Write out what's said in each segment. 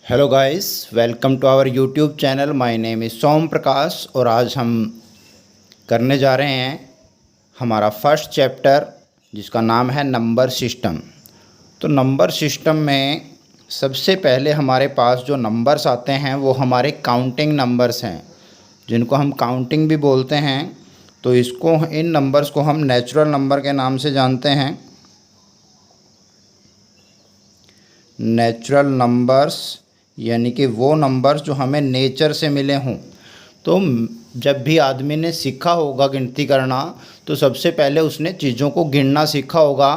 Hello guys, welcome to our YouTube channel. My name is Som Prakash और आज हम करने जा रहे हैं हमारा फर्स्ट चैप्टर जिसका नाम है नंबर सिस्टम। तो नंबर सिस्टम में सबसे पहले हमारे पास जो नंबर्स आते हैं वो हमारे काउंटिंग नंबर्स हैं, जिनको हम काउंटिंग भी बोलते हैं। तो इन नंबर्स को हम नेचुरल नंबर के नाम से जानते हैं। नेचुरल नंबर्स यानी कि वो नंबर्स जो हमें नेचर से मिले हों। तो जब भी आदमी ने सीखा होगा गिनती करना, तो सबसे पहले उसने चीज़ों को गिनना सीखा होगा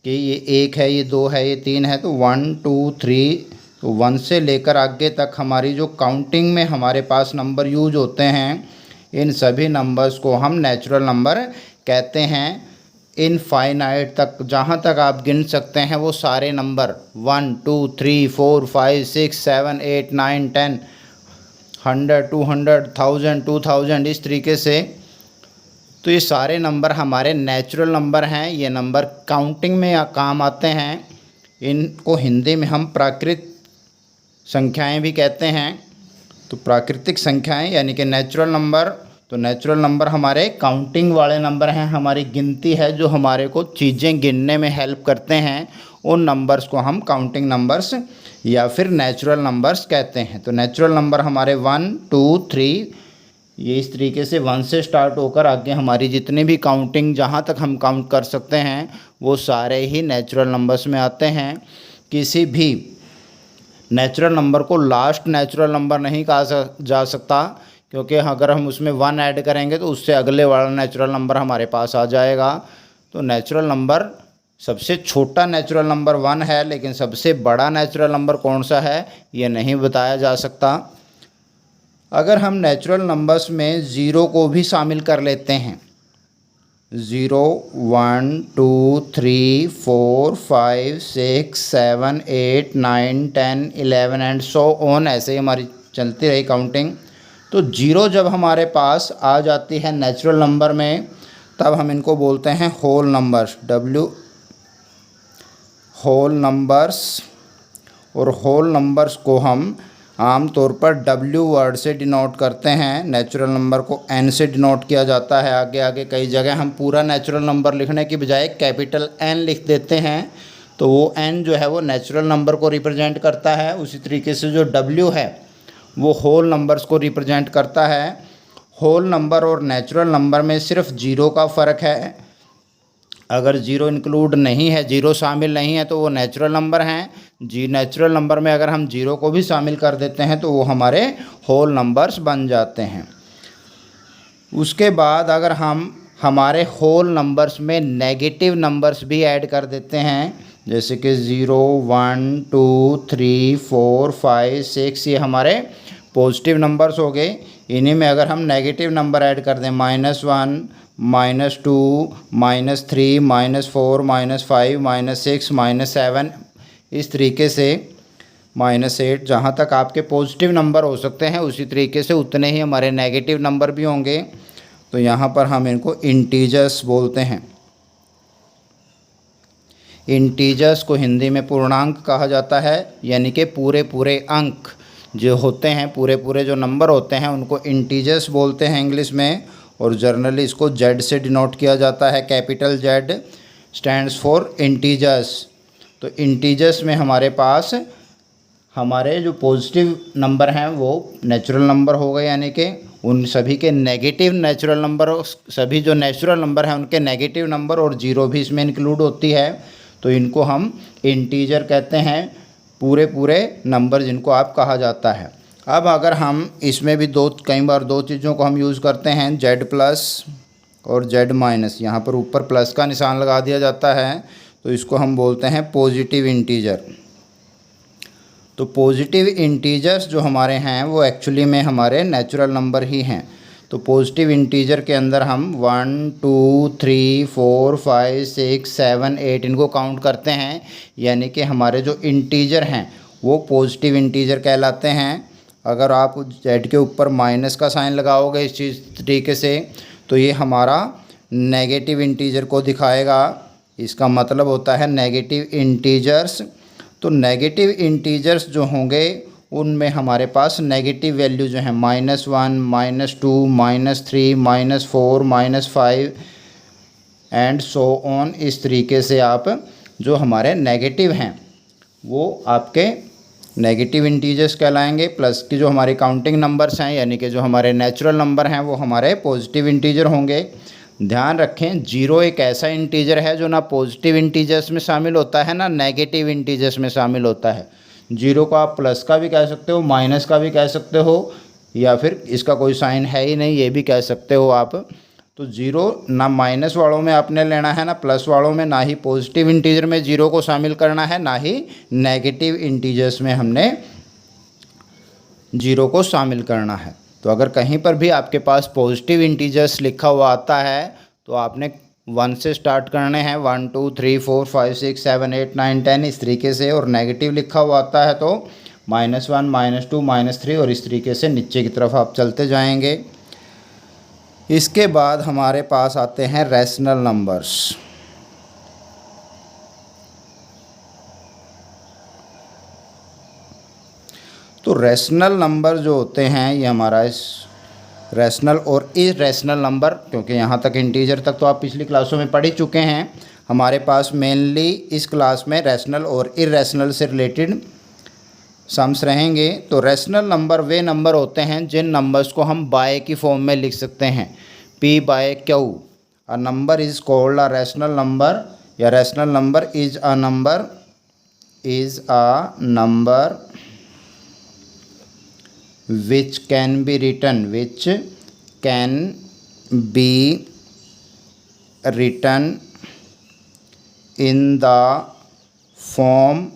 कि ये 1 है, ये 2 है, ये 3 है। तो 1 2 3, तो 1 से लेकर आगे तक हमारी जो काउंटिंग में हमारे पास नंबर यूज होते हैं, इन सभी नंबर्स को हम नेचुरल नंबर कहते हैं। इनफाइनाइट तक जहाँ तक आप गिन सकते हैं वो सारे नंबर 1 2 3 4 5 6 7 8 9 10 100 200 1000 2000 इस तरीके से। तो ये सारे नंबर हमारे नेचुरल नंबर हैं। ये नंबर काउंटिंग में काम आते हैं। इनको हिंदी में हम प्राकृतिक संख्याएं भी कहते हैं। तो प्राकृतिक संख्याएं यानी कि नेचुरल नंबर। तो नेचुरल नंबर हमारे काउंटिंग वाले नंबर हैं, हमारी गिनती है जो हमारे को चीज़ें गिनने में हेल्प करते हैं। उन नंबर्स को हम काउंटिंग नंबर्स या फिर नेचुरल नंबर्स कहते हैं। तो नेचुरल नंबर हमारे 1 2 3, ये इस तरीके से 1 से स्टार्ट होकर आगे हमारी जितनी भी काउंटिंग जहाँ तक हम काउंट कर सकते हैं वो सारे ही नेचुरल नंबर्स में आते हैं। किसी भी नेचुरल नंबर को लास्ट नेचुरल नंबर नहीं कहा जा सकता, क्योंकि अगर हम उसमें 1 ऐड करेंगे तो उससे अगले वाला नेचुरल नंबर हमारे पास आ जाएगा। तो नेचुरल नंबर सबसे छोटा नेचुरल नंबर 1 है, लेकिन सबसे बड़ा नेचुरल नंबर कौन सा है ये नहीं बताया जा सकता। अगर हम नेचुरल नंबर्स में ज़ीरो को भी शामिल कर लेते हैं, 0 1 2 3 4 5 6 7 8 9 10 11 एंड सो ऑन, ऐसे ही हमारी चलती रही काउंटिंग। तो 0 जब हमारे पास आ जाती है नेचुरल नंबर में, तब हम इनको बोलते हैं होल नंबर्स, होल नंबर्स। और होल नंबर्स को हम आम तौर पर W वर्ड से डिनोट करते हैं। नेचुरल नंबर को N से डिनोट किया जाता है। आगे आगे कई जगह हम पूरा नेचुरल नंबर लिखने की बजाय कैपिटल N लिख देते हैं, तो वो N जो है वो नेचुरल नंबर को रिप्रेजेंट करता है। उसी तरीके से जो W है वो होल नंबर्स को रिप्रेजेंट करता है। होल नंबर और नेचुरल नंबर में सिर्फ 0 का फ़र्क है। अगर 0 इंक्लूड नहीं है, 0 शामिल नहीं है, तो वो नेचुरल नंबर हैं। नेचुरल नंबर में अगर हम 0 को भी शामिल कर देते हैं तो वो हमारे होल नंबर्स बन जाते हैं। उसके बाद अगर हम हमारे होल नंबर्स में नेगेटिव नंबर्स भी ऐड कर देते हैं, जैसे कि 0 1 2 3 4 5 6, ये हमारे पॉजिटिव नंबर्स हो गए। इन्हीं में अगर हम नेगेटिव नंबर ऐड कर दें, -1 -2 -3 -4 -5 -6 -7, इस तरीके से -8, जहाँ तक आपके पॉजिटिव नंबर हो सकते हैं उसी तरीके से उतने ही हमारे नेगेटिव नंबर भी होंगे। तो यहाँ पर हम इनको इंटीजर्स बोलते हैं। इंटीजर्स को हिंदी में पूर्णांक कहा जाता है, यानी कि पूरे पूरे अंक जो होते हैं, पूरे पूरे जो नंबर होते हैं उनको इंटीजर्स बोलते हैं इंग्लिश में। और जर्नली इसको Z से डिनोट किया जाता है। Capital Z stands for integers. तो इंटीजर्स में हमारे पास हमारे जो पॉजिटिव नंबर हैं वो नेचुरल नंबर हो गए, यानी कि उन सभी के नेगेटिव नेचुरल नंबर, सभी जो नेचुरल नंबर हैं उनके नेगेटिव नंबर, और 0 भी इसमें इंक्लूड होती है। तो इनको हम इंटीजर कहते हैं, पूरे पूरे नंबर जिनको आप कहा जाता है। अब अगर हम इसमें भी कई बार दो चीज़ों को हम यूज़ करते हैं, Z+ और Z-। यहाँ पर ऊपर प्लस का निशान लगा दिया जाता है, तो इसको हम बोलते हैं पॉजिटिव इंटीजर। तो पॉजिटिव इंटीजर्स जो हमारे हैं वो एक्चुअली में हमारे नेचुरल नंबर ही हैं। तो पॉजिटिव इंटीजर के अंदर हम 1 2 3 4 5 6 7 8 इनको काउंट करते हैं, यानी कि हमारे जो इंटीजर हैं वो पॉजिटिव इंटीजर कहलाते हैं। अगर आप Z के ऊपर माइनस का साइन लगाओगे इस चीज़ तरीके से, तो ये हमारा नेगेटिव इंटीजर को दिखाएगा। इसका मतलब होता है नेगेटिव इंटीजर्स। तो नेगेटिव इंटीजर्स जो होंगे उनमें हमारे पास नेगेटिव वैल्यू जो है -1, -2, -3, -4, -5 एंड सो ऑन, इस तरीके से आप जो हमारे नेगेटिव हैं वो आपके नेगेटिव इंटीजर्स कहलाएंगे। प्लस की जो हमारी काउंटिंग नंबर्स हैं यानी कि जो हमारे नेचुरल नंबर हैं वो हमारे पॉजिटिव इंटीजर होंगे। ध्यान रखें, 0 एक ऐसा इंटीजर है जो ना पॉजिटिव इंटीजर्स में शामिल होता है ना नेगेटिव इंटीजर्स में शामिल होता है। 0 को आप प्लस का भी कह सकते हो, माइनस का भी कह सकते हो, या फिर इसका कोई साइन है ही नहीं ये भी कह सकते हो आप। तो 0 ना माइनस वालों में आपने लेना है ना प्लस वालों में, ना ही पॉजिटिव इंटीजर में 0 को शामिल करना है, ना ही नेगेटिव इंटीजर्स में हमने 0 को शामिल करना है। तो अगर कहीं पर भी आपके पास पॉजिटिव इंटीजर्स लिखा हुआ आता है तो आपने 1 से स्टार्ट करने हैं, 1 2 3 4 5 6 7 8 9 10 इस तरीके से, और नेगेटिव लिखा हुआ आता है तो -1 -2 -3 और इस तरीके से नीचे की तरफ आप चलते जाएंगे। इसके बाद हमारे पास आते हैं रैशनल नंबर्स। तो रैशनल नंबर जो होते हैं ये हमारा इस रैशनल और इरैशनल नंबर, क्योंकि यहाँ तक इंटीजर तक तो आप पिछली क्लासों में पढ़ ही चुके हैं। हमारे पास मेनली इस क्लास में रैशनल और इरैशनल से रिलेटेड सम्स रहेंगे। तो रैशनल नंबर वे नंबर होते हैं जिन नंबर्स को हम बाय की फॉर्म में लिख सकते हैं, P/Q। A number is called a rational number, या rational number is a number which can be written in the form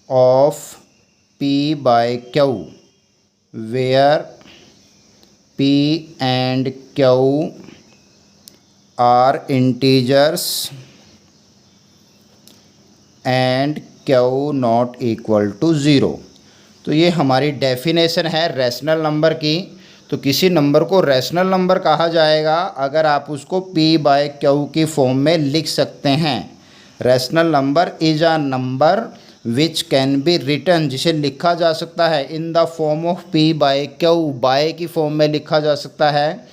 of P/Q, where P and Q are integers and Q not equal to 0। तो ये हमारी definition है rational number की। तो किसी number को rational number कहा जाएगा अगर आप उसको P/Q की फॉर्म में लिख सकते हैं। Rational number is a number which can be written, जिसे लिखा जा सकता है in the form of P/Q, by की फॉर्म में लिखा जा सकता है।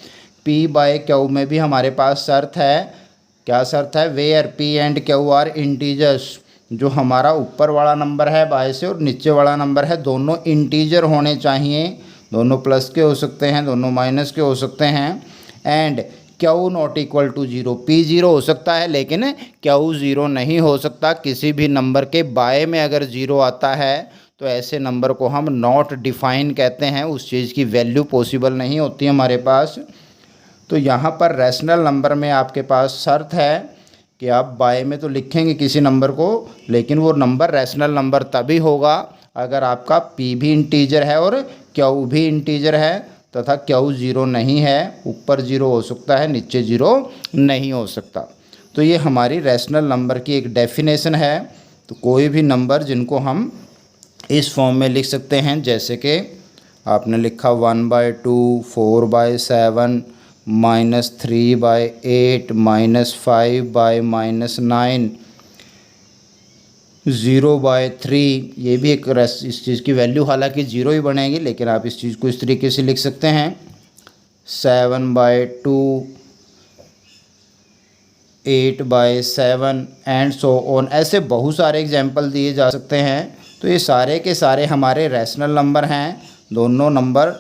P/Q में भी हमारे पास शर्त है, क्या शर्त है, where P and Q are integers. जो हमारा ऊपर वाला नंबर है बाय से और नीचे वाला नंबर है दोनों इंटीजर होने चाहिए, दोनों प्लस के हो सकते हैं, दोनों माइनस के हो सकते हैं। And Q not equal to 0, P 0 हो सकता है लेकिन Q 0 नहीं हो सकता। किसी भी नंबर के बाय में अगर 0 आता है तो ऐसे नंबर को हम नॉट डिफाइन कहते हैं, उस चीज़ की वैल्यू पॉसिबल नहीं होती हमारे पास। तो यहाँ पर रैशनल नंबर में आपके पास शर्त है कि आप बाय में तो लिखेंगे किसी नंबर को, लेकिन वो नंबर रैशनल नंबर तभी होगा अगर आपका P भी इंटीजर है और Q भी इंटीजर है तथा Q 0 नहीं है। ऊपर 0 हो सकता है, नीचे 0 नहीं हो सकता। तो ये हमारी रैशनल नंबर की एक डेफिनेशन है। तो कोई भी नंबर जिनको हम इस फॉर्म में लिख सकते हैं, जैसे कि आपने लिखा 1/2, 4/7, -3/8, -5/-9, 0/3। ये भी एक इस चीज़ की वैल्यू हालांकि 0 ही बनेगी, लेकिन आप इस चीज़ को इस तरीके से लिख सकते हैं 7/2, 8/7 एंड सो ऑन। ऐसे बहुत सारे एग्जाम्पल दिए जा सकते हैं। तो ये सारे के सारे हमारे रैशनल नंबर हैं। दोनों नंबर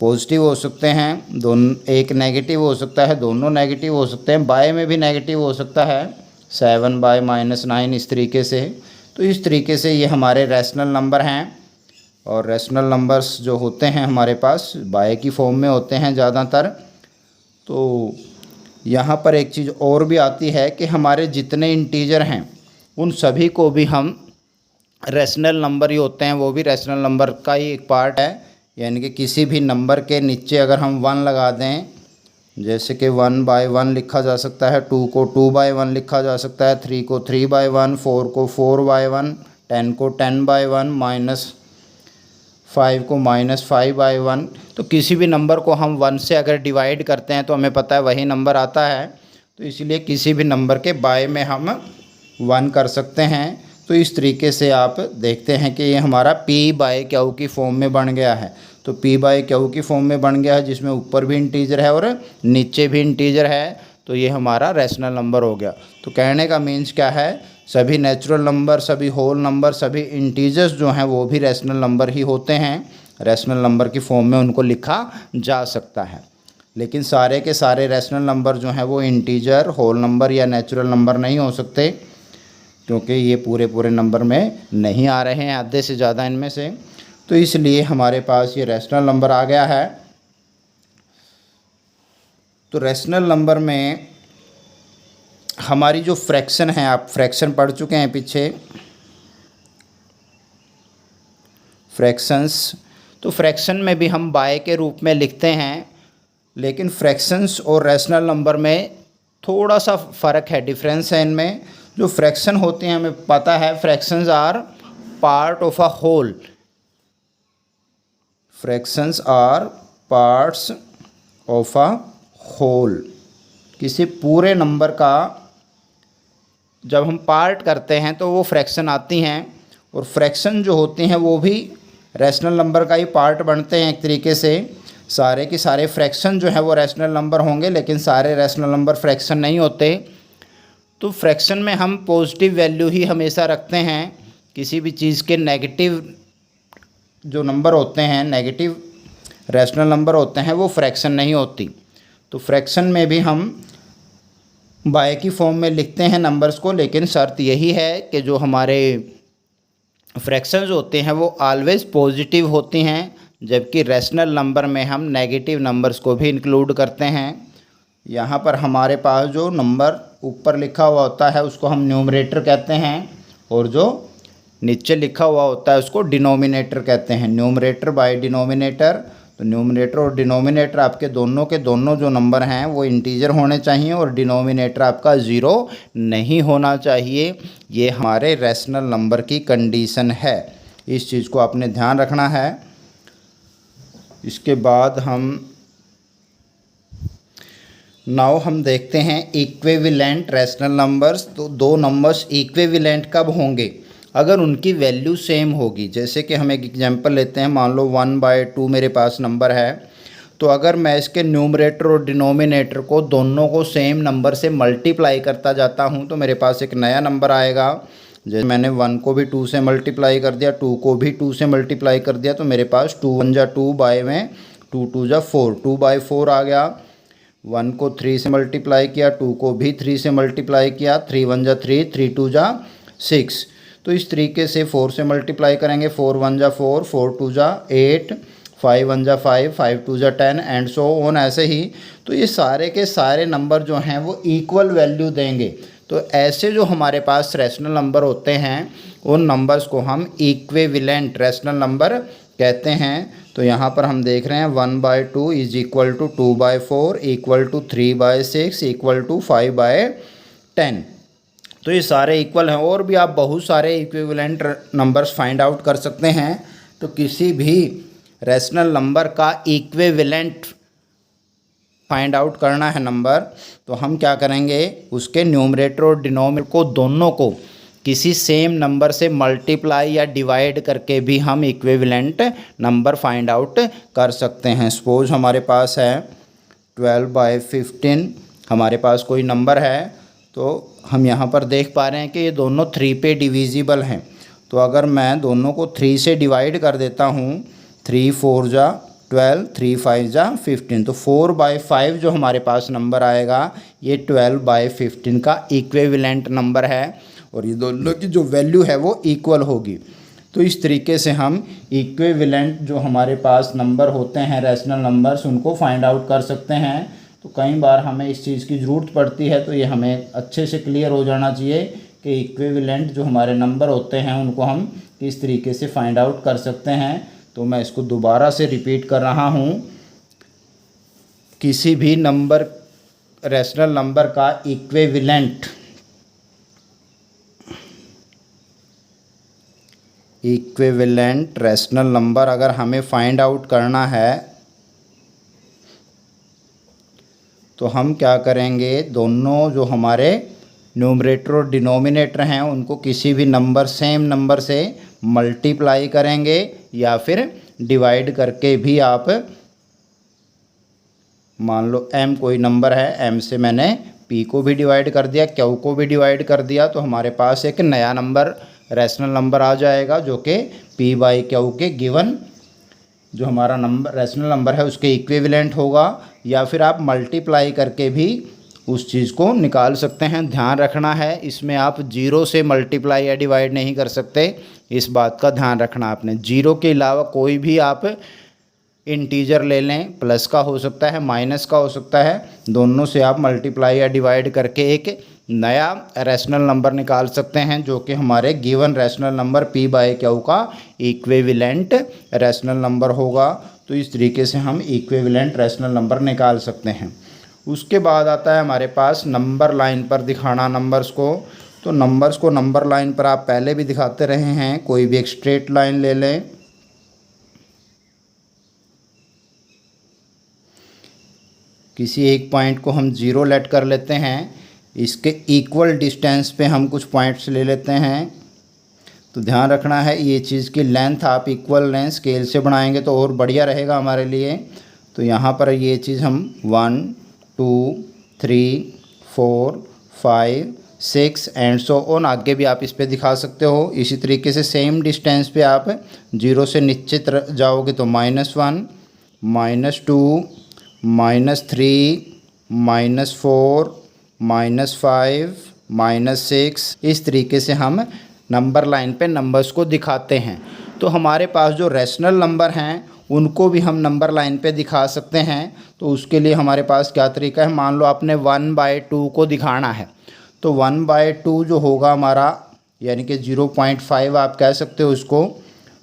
पॉजिटिव हो सकते हैं, दोनों एक नेगेटिव हो सकता है, दोनों नेगेटिव हो सकते हैं, बाय में भी नेगेटिव हो सकता है 7/-9 इस तरीके से। तो इस तरीके से ये हमारे रैशनल नंबर हैं। और रैशनल नंबर्स जो होते हैं हमारे पास बाय की फॉर्म में होते हैं ज़्यादातर। तो यहाँ पर एक चीज़ और भी आती है कि हमारे जितने इंटीजर हैं उन सभी को भी हम रैशनल नंबर ही होते हैं, वो भी रैशनल नंबर का ही एक पार्ट है। यानी कि किसी भी नंबर के नीचे अगर हम 1 लगा दें, जैसे कि 1/1 लिखा जा सकता है, 2 को 2/1 लिखा जा सकता है, 3 को 3/1, 4 को 4/1, 10 को 10/1, -5 को -5/1। तो किसी भी नंबर को हम 1 से अगर डिवाइड करते हैं तो हमें पता है वही नंबर आता है। तो इसलिए किसी भी नंबर के बाय में हम 1 कर सकते हैं। तो इस तरीके से आप देखते हैं कि ये हमारा पी बाय क्यू की फॉर्म में बन गया है। तो पी बाय क्यू की फॉर्म में बन गया है, जिसमें ऊपर भी इंटीजर है और नीचे भी इंटीजर है। तो ये हमारा रैशनल नंबर हो गया। तो कहने का मीन्स क्या है, सभी नेचुरल नंबर, सभी होल नंबर, सभी इंटीजर्स जो हैं वो भी रैशनल नंबर ही होते हैं। रैशनल नंबर की फॉर्म में उनको लिखा जा सकता है। लेकिन सारे के सारे रैशनल नंबर जो हैं वो इंटीजर, होल नंबर या नेचुरल नंबर नहीं हो सकते, क्योंकि ये पूरे पूरे नंबर में नहीं आ रहे हैं, आधे से ज़्यादा इनमें से। तो इसलिए हमारे पास ये रैशनल नंबर आ गया है। तो रैशनल नंबर में हमारी जो फ्रैक्शन है, आप फ्रैक्शन पढ़ चुके हैं पीछे, फ्रैक्शंस। तो फ्रैक्शन में भी हम बाय के रूप में लिखते हैं, लेकिन फ्रैक्शंस और रैशनल नंबर में थोड़ा सा फ़र्क है, डिफरेंस है इनमें। जो फ्रैक्शन होते हैं हमें पता है, fractions are part of a whole, fractions are parts of a whole. किसी पूरे नंबर का जब हम पार्ट करते हैं तो वो फ्रैक्शन आती हैं, और फ्रैक्शन जो होते हैं वो भी रैशनल नंबर का ही पार्ट बनते हैं एक तरीके से। सारे के सारे फ्रैक्शन जो है वो रैशनल नंबर होंगे, लेकिन सारे रैशनल नंबर फ्रैक्शन नहीं होते। तो फ्रैक्शन में हम पॉजिटिव वैल्यू ही हमेशा रखते हैं। किसी भी चीज़ के नेगेटिव जो नंबर होते हैं, नेगेटिव रैशनल नंबर होते हैं, वो फ्रैक्शन नहीं होती। तो फ्रैक्शन में भी हम बाय की फॉर्म में लिखते हैं नंबर्स को, लेकिन शर्त यही है कि जो हमारे फ्रैक्शंस होते हैं वो ऑलवेज़ पॉजिटिव होती हैं, जबकि रैशनल नंबर में हम नेगेटिव नंबर्स को भी इंक्लूड करते हैं। यहाँ पर हमारे पास जो नंबर ऊपर लिखा हुआ होता है उसको हम न्यूमरेटर कहते हैं, और जो नीचे लिखा हुआ होता है उसको डिनोमिनेटर कहते हैं। Numerator by denominator. तो न्यूमरेटर और डिनोमिनेटर आपके दोनों के दोनों जो नंबर हैं वो इंटीजर होने चाहिए, और डिनोमिनेटर आपका ज़ीरो नहीं होना चाहिए। ये हमारे रैशनल नंबर की कंडीशन है, इस चीज़ को आपने ध्यान रखना है। इसके बाद हम देखते हैं इक्विवेलेंट रैशनल नंबर्स। तो दो नंबर्स इक्विवेलेंट कब होंगे, अगर उनकी वैल्यू सेम होगी। जैसे कि हम एक एग्जांपल लेते हैं, मान लो 1/2 मेरे पास नंबर है, तो अगर मैं इसके न्यूमरेटर और डिनोमिनेटर को दोनों को सेम नंबर से मल्टीप्लाई करता जाता हूं, तो मेरे पास एक नया नंबर आएगा। जैसे मैंने 1 को भी 2 से मल्टीप्लाई कर दिया, 2 को भी 2 से मल्टीप्लाई कर दिया, तो मेरे पास 2 1 जा 2 बाय में 2 2 जा 4, 2/4 आ गया। 1 को 3 से मल्टीप्लाई किया, 2 को भी 3 से मल्टीप्लाई किया, 3 1 जा 3, 3 2 जा 6। तो इस तरीके से 4 से मल्टीप्लाई करेंगे, 4 1 जा 4, 4 2 जा 8, 5 1 जा 5, 5 2 जा 10 एंड सो ऑन, ऐसे ही। तो ये सारे के सारे नंबर जो हैं वो इक्वल वैल्यू देंगे। तो ऐसे जो हमारे पास रैशनल नंबर होते हैं उन नंबर्स को हम इक्विवेलेंट रैशनल नंबर कहते हैं। तो यहाँ पर हम देख रहे हैं 1/2 is equal to 2/4 equal to 3/6 equal to 5/10। तो ये सारे इक्वल हैं, और भी आप बहुत सारे इक्विवेलेंट नंबर्स फाइंड आउट कर सकते हैं। तो किसी भी रैशनल नंबर का इक्विवेलेंट फाइंड आउट करना है नंबर, तो हम क्या करेंगे, उसके न्यूमरेटर और डिनोमिनेटर को दोनों को किसी सेम नंबर से मल्टीप्लाई या डिवाइड करके भी हम इक्विवेलेंट नंबर फाइंड आउट कर सकते हैं। सपोज हमारे पास है 12/15, हमारे पास कोई नंबर है, तो हम यहाँ पर देख पा रहे हैं कि ये दोनों 3 पे डिविजिबल हैं। तो अगर मैं दोनों को 3 से डिवाइड कर देता हूँ, 3 4 जा 12, 3 5 जा 15, तो 4/5 जो हमारे पास नंबर आएगा ये 12/15 का इक्विवेलेंट नंबर है, और ये दोनों की जो वैल्यू है वो इक्वल होगी। तो इस तरीके से हम इक्विवेलेंट जो हमारे पास नंबर होते हैं रैशनल नंबर्स, उनको फाइंड आउट कर सकते हैं। तो कई बार हमें इस चीज़ की ज़रूरत पड़ती है, तो ये हमें अच्छे से क्लियर हो जाना चाहिए कि इक्विवेलेंट जो हमारे नंबर होते हैं उनको हम किस तरीके से फाइंड आउट कर सकते हैं। तो मैं इसको दोबारा से रिपीट कर रहा हूँ, किसी भी नंबर रैशनल नंबर का इक्विवेलेंट रैशनल नंबर अगर हमें फाइंड आउट करना है, तो हम क्या करेंगे, दोनों जो हमारे न्यूमरेटर और डिनोमिनेटर हैं उनको किसी भी नंबर सेम नंबर से मल्टीप्लाई करेंगे या फिर डिवाइड करके भी आप, मान लो m कोई नंबर है, m से मैंने p को भी डिवाइड कर दिया, q को भी डिवाइड कर दिया, तो हमारे पास एक नया नंबर रैशनल नंबर आ जाएगा जो कि p बाई क्यू के गिवन जो हमारा नंबर रैशनल नंबर है उसके इक्विवेलेंट होगा। या फिर आप मल्टीप्लाई करके भी उस चीज़ को निकाल सकते हैं। ध्यान रखना है इसमें आप जीरो से मल्टीप्लाई या डिवाइड नहीं कर सकते, इस बात का ध्यान रखना आपने। जीरो के अलावा कोई भी आप इंटीजर ले लें, प्लस का हो सकता है, माइनस का हो सकता है, दोनों से आप मल्टीप्लाई या डिवाइड करके एक नया रैशनल नंबर निकाल सकते हैं जो कि हमारे given rational number p by Q का इक्विवेलेंट रैशनल नंबर होगा। तो इस तरीके से हम इक्विवेलेंट रैशनल नंबर निकाल सकते हैं। उसके बाद आता है हमारे पास नंबर लाइन पर दिखाना नंबर्स को। तो नंबर्स को नंबर लाइन पर आप पहले भी दिखाते रहे हैं, कोई भी एक स्ट्रेट लाइन ले लें, किसी एक पॉइंट को हम ज़ीरो लेट कर लेते हैं, इसके इक्वल डिस्टेंस पे हम कुछ पॉइंट्स ले लेते हैं। तो ध्यान रखना है ये चीज़ की लेंथ आप इक्वल लेंथ स्केल से बनाएंगे तो और बढ़िया रहेगा हमारे लिए। तो यहाँ पर ये चीज़ हम 1 2 3 4 5 6 एंड सो ऑन आगे भी आप इस पे दिखा सकते हो। इसी तरीके से सेम डिस्टेंस पे आप जीरो से नीचे जाओगे तो -1 -2 -3 -4 -5 -6 इस तरीके से हम नंबर लाइन पे नंबर्स को दिखाते हैं। तो हमारे पास जो रैशनल नंबर हैं उनको भी हम नंबर लाइन पे दिखा सकते हैं। तो उसके लिए हमारे पास क्या तरीका है, मान लो आपने 1/2 को दिखाना है तो 1/2 जो होगा हमारा यानी कि 0.5 आप कह सकते हो उसको।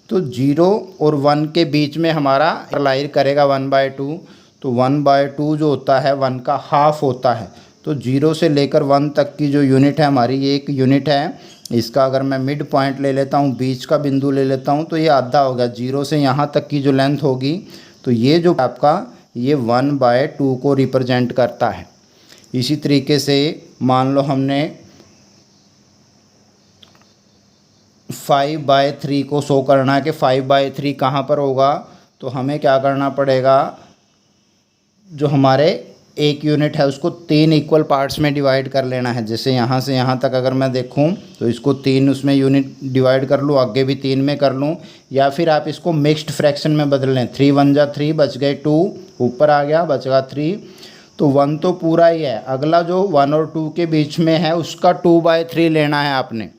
तो 0 और 1 के बीच में हमारा लाइन करेगा 1/2। तो 1/2 जो होता है 1 का हाफ होता है। तो 0 से लेकर 1 तक की जो यूनिट है हमारी, ये एक यूनिट है, इसका अगर मैं मिड पॉइंट ले लेता हूँ, बीच का बिंदु ले लेता हूँ, तो ये आधा हो गया। 0 से यहाँ तक की जो लेंथ होगी तो ये जो आपका ये 1/2 को रिप्रेजेंट करता है। इसी तरीके से मान लो हमने 5/3 को शो करना है कि 5/3 कहाँ पर होगा। तो हमें क्या करना पड़ेगा, जो हमारे एक यूनिट है उसको 3 इक्वल पार्ट्स में डिवाइड कर लेना है। जैसे यहाँ से यहाँ तक अगर मैं देखूँ तो इसको 3 उसमें यूनिट डिवाइड कर लूँ, आगे भी 3 में कर लूँ, या फिर आप इसको मिक्स्ड फ्रैक्शन में बदल लें। 3 1 जा 3, बच गए 2, ऊपर आ गया, बचगा 3। तो 1 तो पूरा ही है, अगला जो 1 और 2 के बीच में है उसका 2/3 लेना है आपने।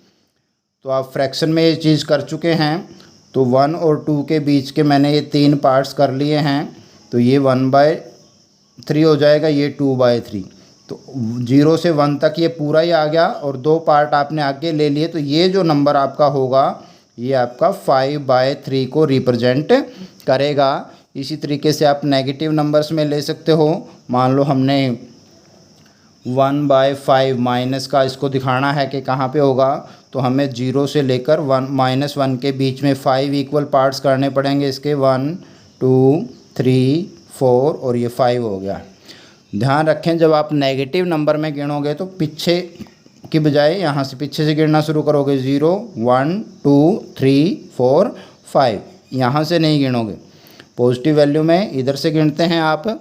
तो आप फ्रैक्शन में ये चीज़ कर चुके हैं। तो 1 और 2 के बीच के मैंने ये 3 पार्ट्स कर लिए हैं। तो ये 1/3 हो जाएगा, ये 2/3। तो 0 से 1 तक ये पूरा ही आ गया और 2 पार्ट आपने आगे ले लिए। तो ये जो नंबर आपका होगा ये आपका 5/3 को रिप्रेजेंट करेगा। इसी तरीके से आप नेगेटिव नंबर्स में ले सकते हो। मान लो हमने 1/5 माइनस का इसको दिखाना है कि कहाँ पे होगा। तो हमें 0 से लेकर 1 के बीच में 5 इक्वल पार्ट्स करने पड़ेंगे इसके, 1 2 3 4 और ये 5 हो गया। ध्यान रखें जब आप नेगेटिव नंबर में गिनोगे तो पीछे की बजाय यहाँ से पीछे से गिनना शुरू करोगे। 0 1 2 3 4 5 यहाँ से नहीं गिनोगे। पॉजिटिव वैल्यू में इधर से गिनते हैं, आप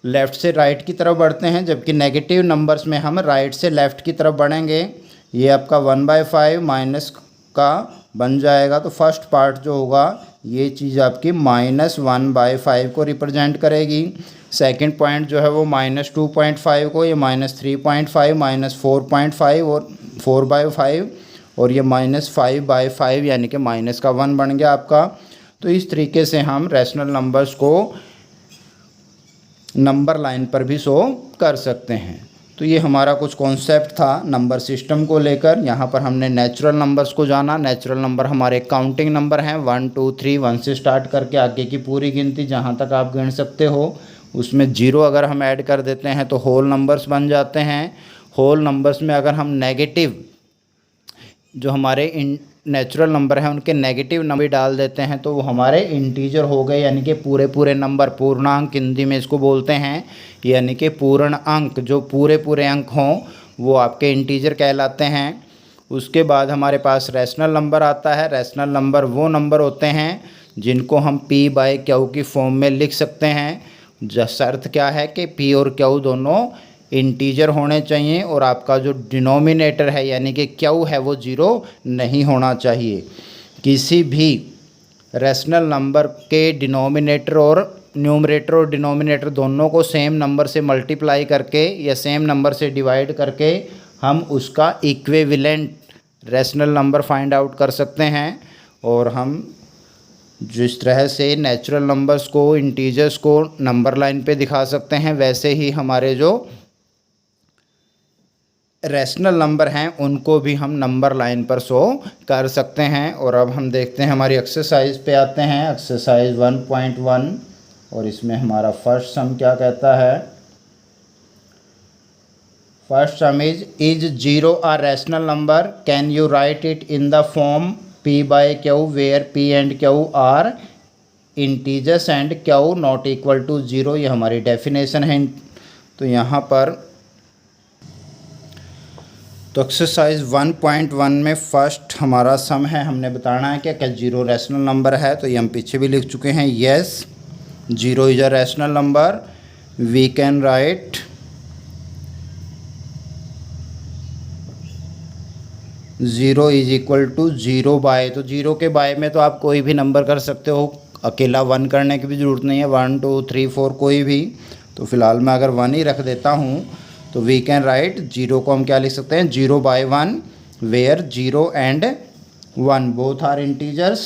लेफ़्ट से राइट की तरफ बढ़ते हैं, जबकि नेगेटिव नंबर्स में हम राइट से लेफ़्ट की तरफ बढ़ेंगे। ये आपका 1/5 माइनस का बन जाएगा। तो फर्स्ट पार्ट जो होगा ये चीज़ आपकी -1/5 को रिप्रेजेंट करेगी। सेकंड पॉइंट जो है वो -2.5 को, ये -3.5 -4.5 और 4/5 और ये -5/5 यानी कि माइनस का 1 बन गया आपका। तो इस तरीके से हम रैशनल नंबर्स को नंबर लाइन पर भी शो कर सकते हैं। तो ये हमारा कुछ कॉन्सेप्ट था नंबर सिस्टम को लेकर। यहाँ पर हमने नेचुरल नंबर्स को जाना। नेचुरल नंबर हमारे काउंटिंग नंबर हैं, 1 2 3 1 से स्टार्ट करके आगे की पूरी गिनती जहाँ तक आप गिन सकते हो। उसमें 0 अगर हम ऐड कर देते हैं तो होल नंबर्स बन जाते हैं। होल नंबर्स में अगर हम नेगेटिव जो हमारे नेचुरल नंबर हैं उनके नेगेटिव नंबर डाल देते हैं तो वो हमारे इंटीजर हो गए, यानी कि पूरे पूरे नंबर, पूर्णांक हिंदी में इसको बोलते हैं। यानी कि पूर्ण अंक, जो पूरे पूरे अंक हों वो आपके इंटीजर कहलाते हैं। उसके बाद हमारे पास रैशनल नंबर आता है। रैशनल नंबर वो नंबर होते हैं जिनको हम P बाय Q की फॉर्म में लिख सकते हैं। शर्त क्या है कि P और Q दोनों इंटीजर होने चाहिए और आपका जो डिनोमिनेटर है यानी कि Q है वो 0 नहीं होना चाहिए। किसी भी रैशनल नंबर के डिनोमिनेटर और न्यूमरेटर और डिनोमिनेटर दोनों को सेम नंबर से मल्टीप्लाई करके या सेम नंबर से डिवाइड करके हम उसका equivalent rational number find out कर सकते हैं। और हम जिस तरह से नेचुरल नंबर्स को, इंटीजर्स को नंबर लाइन पे दिखा सकते हैं, वैसे ही हमारे जो रैशनल नंबर हैं उनको भी हम नंबर लाइन पर शो कर सकते हैं। और अब हम देखते हैं हमारी एक्सरसाइज पे आते हैं, एक्सरसाइज 1.1, और इसमें हमारा फर्स्ट सम क्या कहता है। First sum is 0 a rational number, can you write it in the form P by Q where P and Q are integers and Q not equal to 0। ये हमारी डेफिनेशन है। तो यहाँ पर तो एक्सरसाइज 1.1 में फर्स्ट हमारा सम है, हमने बताना है क्या 0 रैशनल नंबर है। तो ये हम पीछे भी लिख चुके हैं। Yes 0 is a rational number, we can write 0 is equal to 0 by, तो 0 के बाय में तो आप कोई भी नंबर कर सकते हो, अकेला 1 करने की भी ज़रूरत नहीं है, 1 2 3 4 कोई भी। तो फिलहाल मैं अगर 1 ही रख देता हूँ तो वी कैन राइट 0 को हम क्या लिख सकते हैं 0 by 1 where 0 and 1 both are integers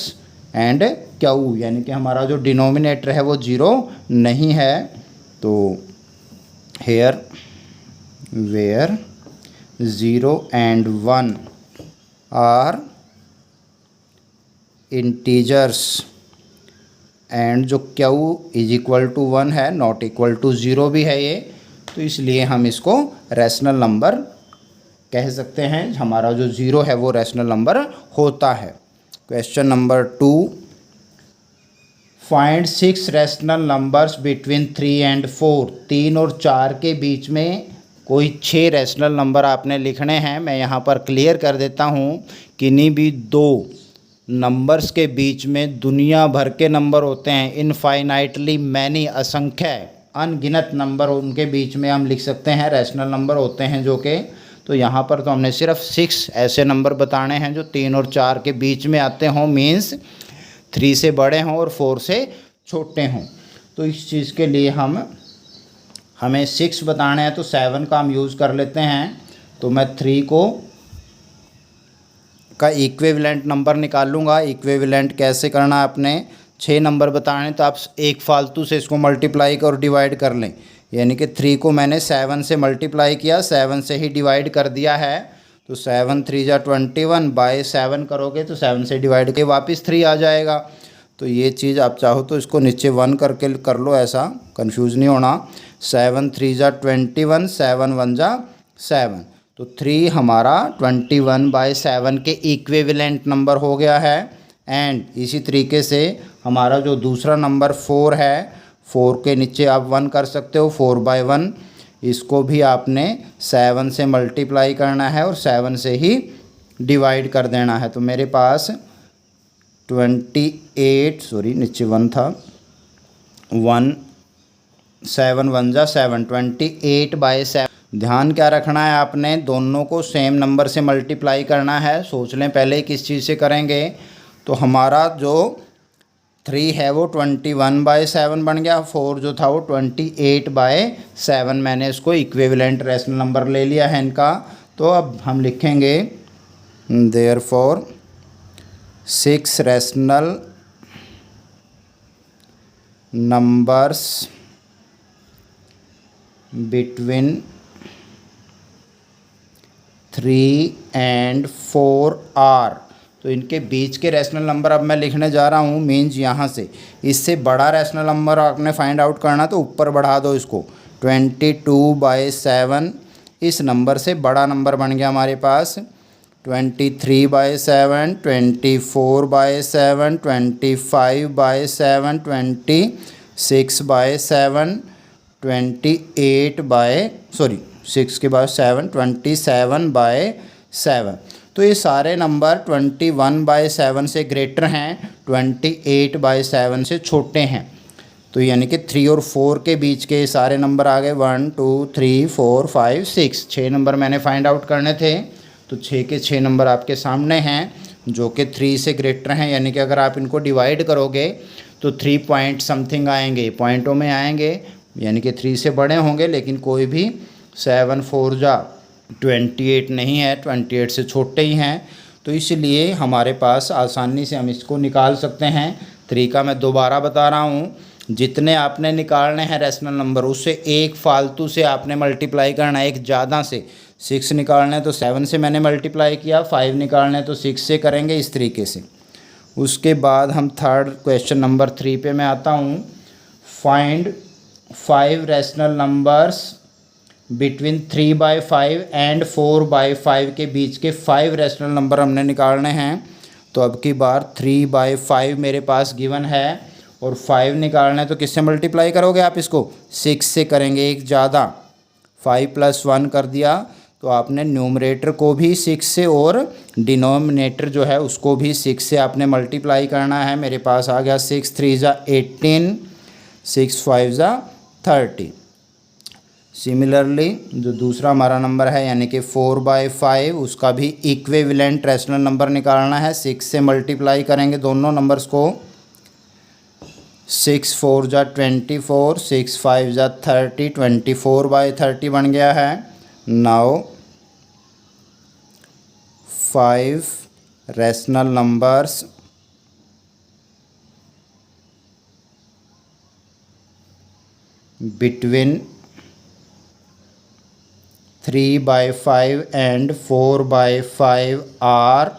and Q यानी कि हमारा जो डिनोमिनेटर है वो 0 नहीं है। तो here where 0 and 1 are integers and जो Q इज इक्वल टू 1 है, नॉट इक्वल टू 0 भी है ये, तो इसलिए हम इसको रैशनल नंबर कह सकते हैं। हमारा जो 0 है वो रैशनल नंबर होता है। Question number 2, find 6 rational numbers between 3 and 4। 3 और 4 के बीच में कोई 6 रैशनल नंबर आपने लिखने हैं। मैं यहाँ पर क्लियर कर देता हूँ, किन्हीं भी दो नंबर्स के बीच में दुनिया भर के नंबर होते हैं, इनफाइनाइटली मैनी, असंख्य अनगिनत नंबर उनके बीच में हम लिख सकते हैं, रैशनल नंबर होते हैं जो कि। तो यहाँ पर तो हमने सिर्फ 6 ऐसे नंबर बताने हैं जो 3 और 4 के बीच में आते हों, मीन्स 3 से बड़े हों और 4 से छोटे हों। तो इस चीज़ के लिए हमें 6 बताने हैं, तो 7 का हम यूज़ कर लेते हैं। तो मैं 3 का इक्विवेलेंट नंबर निकाल लूँगा। इक्विवेलेंट कैसे करना है, अपने 6 नंबर बताने तो आप एक फालतू से इसको मल्टीप्लाई और डिवाइड कर लें। यानी कि 3 को मैंने 7 से मल्टीप्लाई किया, 7 से ही डिवाइड कर दिया है। तो 7 3 जा 21 बाय 7 करोगे तो 7 से डिवाइड के वापस 3 आ जाएगा। तो ये चीज़ आप चाहो तो इसको नीचे 1 करके कर लो, ऐसा कंफ्यूज नहीं होना। 7 3 जा 21, 7 1 जा 7, तो 3 हमारा 21 बाय 7 के इक्विवेलेंट नंबर हो गया है। एंड इसी तरीके से हमारा जो दूसरा नंबर 4 है, 4 के नीचे आप 1 कर सकते हो, 4 बाय 1, इसको भी आपने 7 से मल्टीप्लाई करना है और 7 से ही डिवाइड कर देना है। तो मेरे पास 28, सॉरी नीचे 1 था, 1 7 1 जा 7, 28 बाय 7। ध्यान क्या रखना है, आपने दोनों को सेम नंबर से मल्टीप्लाई करना है। सोच लें पहले किस चीज़ से करेंगे। तो हमारा जो 3 है वो 21 बाय 7 बन गया, 4 जो था वो 28 बाय 7, मैंने इसको इक्विवेलेंट रैशनल नंबर ले लिया है इनका। तो अब हम लिखेंगे therefore 6 rational numbers between 3 and 4 are. तो इनके बीच के रैशनल नंबर अब मैं लिखने जा रहा हूँ, मीन्स यहाँ से इससे बड़ा रैशनल नंबर आपने फाइंड आउट करना, तो ऊपर बढ़ा दो इसको। 22 बाय 7 इस नंबर से बड़ा नंबर बन गया हमारे पास। 23 by 7, 24 by 7, 25 by 7, 26 by 7, 28 by 6 के बाद 7, 27/7। तो ये सारे नंबर 21/7 से ग्रेटर हैं, 28/7 से छोटे हैं। तो यानी कि 3 और 4 के बीच के सारे नंबर आ गए। 1 2 3 4 5 6, 6 नंबर मैंने फाइंड आउट करने थे। तो 6 के 6 नंबर आपके सामने हैं जो कि 3 से ग्रेटर हैं। यानी कि अगर आप इनको डिवाइड करोगे तो 3 पॉइंट समथिंग आएंगे, पॉइंटों में आएंगे, यानी कि 3 से बड़े होंगे। लेकिन कोई भी 7 4 जा 28 नहीं है, 28 से छोटे ही हैं। तो इसलिए हमारे पास आसानी से हम इसको निकाल सकते हैं। तरीका मैं दोबारा बता रहा हूँ, जितने आपने निकालने हैं रैशनल नंबर, उससे एक फालतू से आपने मल्टीप्लाई करना है, एक ज़्यादा से। 6 निकालना है तो 7 से मैंने मल्टीप्लाई किया, 5 निकालना है तो 6 से करेंगे, इस तरीके से। उसके बाद हम थर्ड क्वेश्चन नंबर 3 पे मैं आता हूँ। Find 5 rational numbers between 3/5 and 4/5 के बीच के 5 रैशनल नंबर हमने निकालने हैं। तो अब की बार 3/5 मेरे पास गिवन है और 5 निकालना है तो किससे मल्टीप्लाई करोगे आप इसको? 6 से करेंगे, एक ज़्यादा। 5 + 1 कर दिया तो आपने न्यूमरेटर को भी 6 से और डिनोमिनेटर जो है उसको भी 6 से आपने मल्टीप्लाई करना है। मेरे पास आ गया 6 3 ज़ा 18, 6 5 ज़ा 30। सिमिलरली जो दूसरा हमारा नंबर है यानी कि 4/5, उसका भी इक्विवेलेंट रैशनल नंबर निकालना है। 6 से मल्टीप्लाई करेंगे दोनों नंबर्स को। 6 4 ज़ा 24, 6 5 ज़ा 30, 24/30 बन गया है। Now 5 rational numbers between 3/5 and 4/5 are,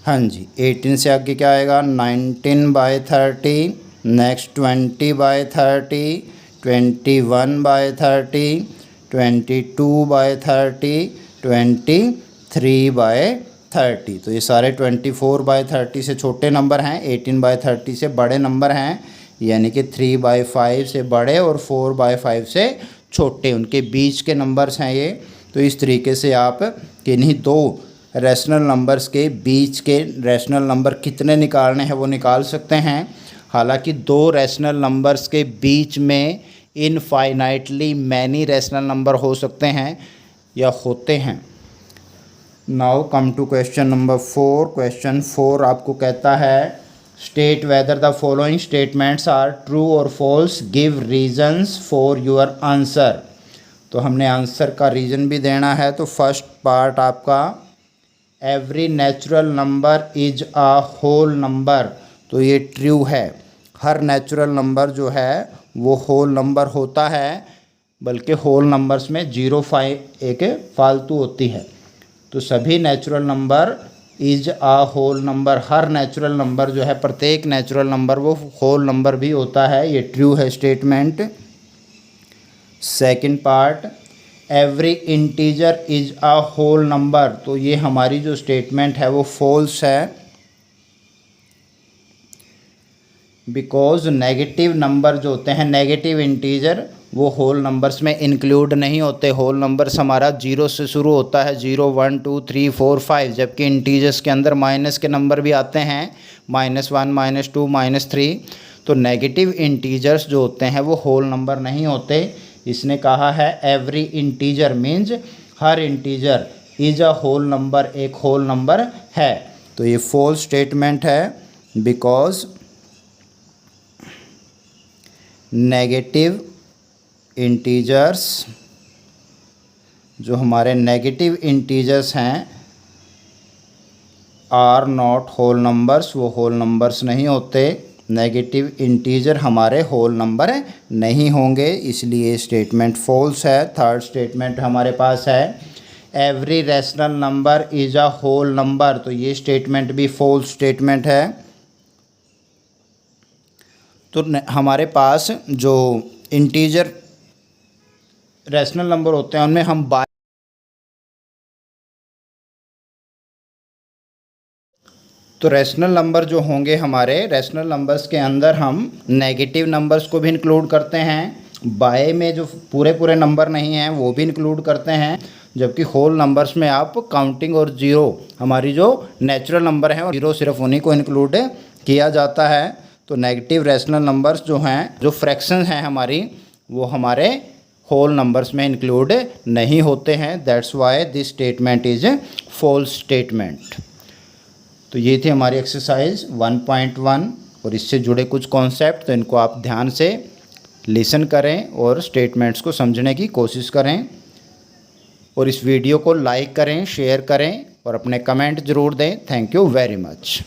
हाँ जी, 18 से आगे क्या आएगा? 19/30, नेक्स्ट 20/30, 21/30, 22/30, 23/30। तो ये सारे 24/30 से छोटे नंबर हैं, 18/30 से बड़े नंबर हैं। यानी कि 3/5 से बड़े और 4/5 से छोटे, उनके बीच के नंबर्स हैं ये। तो इस तरीके से आप किन्हीं दो रैशनल नंबर्स के बीच के रैशनल नंबर कितने निकालने हैं वो निकाल सकते हैं। हालांकि दो रैशनल नंबर्स के बीच में इनफाइनाइटली मैनी रैशनल नंबर हो सकते हैं या होते हैं। Now come to question number 4। Question 4 आपको कहता है state whether the following statements are true और false, give reasons for your answer. तो हमने आंसर का रीज़न भी देना है। तो फर्स्ट पार्ट आपका every natural number is a whole number, तो ये ट्रू है। हर नेचुरल नंबर जो है वो होल नंबर होता है, बल्कि होल नंबर्स में 0 एक फालतू होती है। तो सभी natural number is a whole number, हर नेचुरल नंबर जो है, प्रत्येक नेचुरल नंबर वो होल नंबर भी होता है। ये ट्रू है statement. Second part every integer is a whole number, तो ये हमारी जो स्टेटमेंट है वो फॉल्स है। बिकॉज नेगेटिव नंबर जो होते हैं, नेगेटिव इंटीजर, वो होल नंबर्स में इंक्लूड नहीं होते। होल नंबर्स हमारा 0 से शुरू होता है, 0 1 2 3 4 5, जबकि इंटीजर्स के अंदर माइनस के नंबर भी आते हैं, -1 -2 -3। तो नेगेटिव इंटीजर्स जो होते हैं वो होल नंबर नहीं होते। इसने कहा है एवरी इंटीजर मीन्स हर integer is a whole number, एक होल नंबर है। तो ये फॉल्स स्टेटमेंट है। बिकॉज नेगेटिव इंटीजर्स, जो हमारे नेगेटिव इंटीजर्स हैं, आर नॉट होल नंबर्स, वो होल नंबर्स नहीं होते। नेगेटिव इंटीजर हमारे होल नंबर नहीं होंगे, इसलिए स्टेटमेंट फॉल्स है। थर्ड स्टेटमेंट हमारे पास है every rational number is a whole number, तो ये स्टेटमेंट भी फॉल्स स्टेटमेंट है। तो हमारे पास जो इंटीजर रैशनल नंबर होते हैं उनमें हम तो रैशनल नंबर जो होंगे हमारे, रैशनल नंबर्स के अंदर हम नेगेटिव नंबर्स को भी इंक्लूड करते हैं बाय में जो पूरे पूरे नंबर नहीं हैं वो भी इंक्लूड करते हैं, जबकि होल नंबर्स में आप काउंटिंग और ज़ीरो हमारी जो नेचुरल नंबर हैं और ज़ीरो सिर्फ उन्हीं को इंक्लूड किया जाता है। तो नेगेटिव रैशनल नंबर्स जो हैं, जो फ्रैक्शंस हैं हमारी, वो हमारे होल नंबर्स में इंक्लूड नहीं होते हैं। That's why this statement is false statement. तो ये थी हमारी एक्सरसाइज 1.1 और इससे जुड़े कुछ कॉन्सेप्ट, तो इनको आप ध्यान से लिसन करें और स्टेटमेंट्स को समझने की कोशिश करें। और इस वीडियो को लाइक करें, शेयर करें और अपने कमेंट ज़रूर दें। Thank you very much.